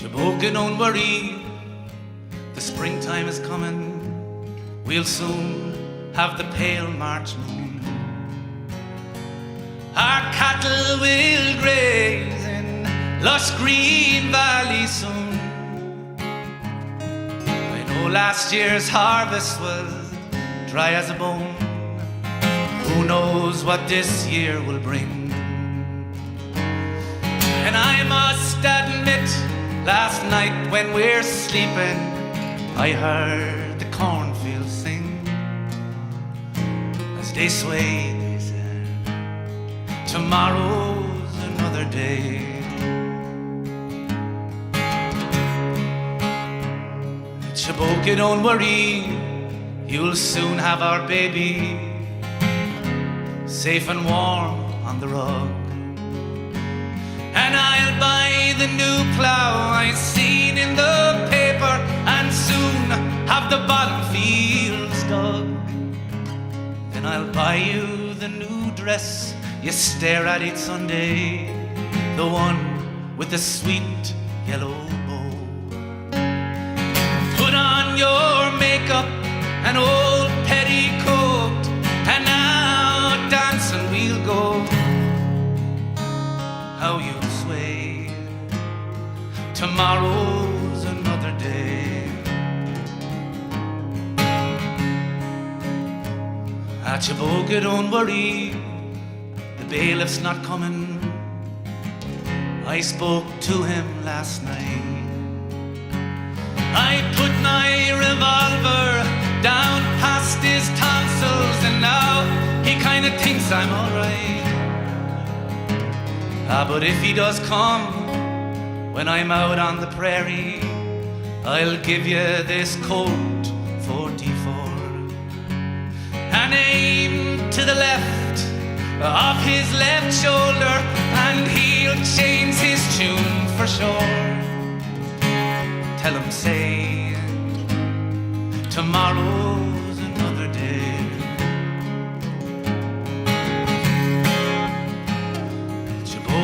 Chaboka, don't worry, the springtime is coming. We'll soon have the pale March moon. Our cattle will graze in lush green valleys soon. I know last year's harvest was dry as a bone. Who knows what this year will bring? And I must admit, last night when we're sleeping, I heard the cornfields sing as they sway, they said, tomorrow's another day. Chaboka, don't worry, you'll soon have our baby safe and warm on the rug. And I'll buy the new plough I seen in the paper, and soon have the bottom fields dug. Then I'll buy you the new dress you stare at each Sunday, the one with the sweet yellow bow. Put on your makeup and old petticoat, and now dancing we'll go. How you sway, tomorrow's another day. At Chaboka, don't worry, the bailiff's not coming. I spoke to him last night. I put my revolver down past his tonsils, and now he kinda thinks I'm alright. But if he does come when I'm out on the prairie, I'll give you this Colt 44 and aim to the left of his left shoulder, and he'll change his tune for sure. Tell him, say, tomorrow's another day.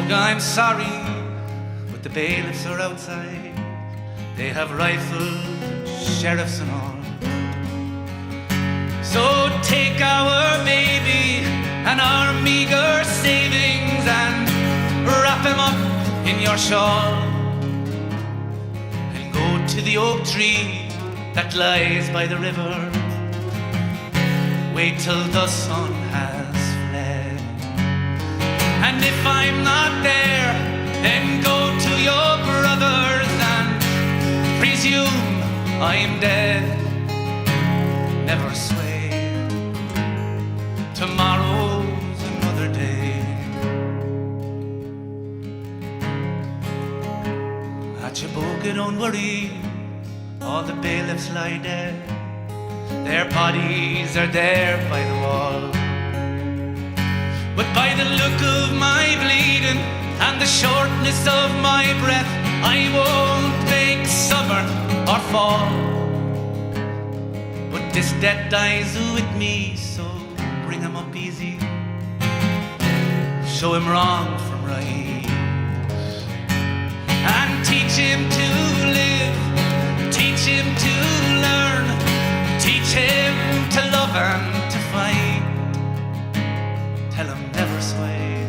I'm sorry, but the bailiffs are outside. They have rifles, sheriffs and all. So take our baby and our meager savings and wrap him up in your shawl, and go to the oak tree that lies by the river. Wait till the sun has fled, and if I'm not there, then go to your brothers and presume I'm dead. Never sway, tomorrow's another day. At Chaboka, don't worry, all the bailiffs lie dead. Their bodies are there by the wall. But by the look of my bleeding and the shortness of my breath, I won't make summer or fall. But this death dies with me, so bring him up easy. Show him wrong from right, and teach him to live, teach him to learn, teach him to love and to fight. Tell him never sway,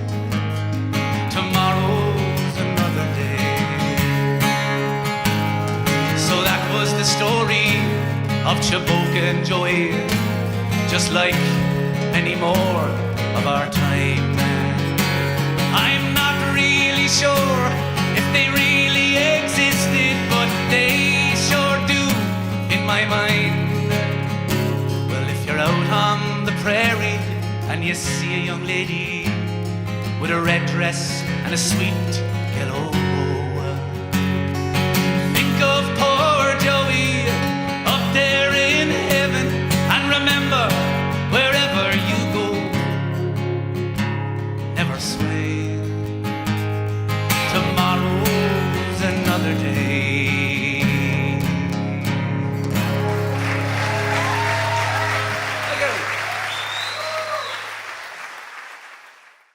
tomorrow's another day. So that was the story of Chaboka and Joey, just like many more of our time. I'm not really sure if they really existed, but they sure do in my mind. Well, if you're out on the prairie and you see a young lady with a red dress and a sweet yellow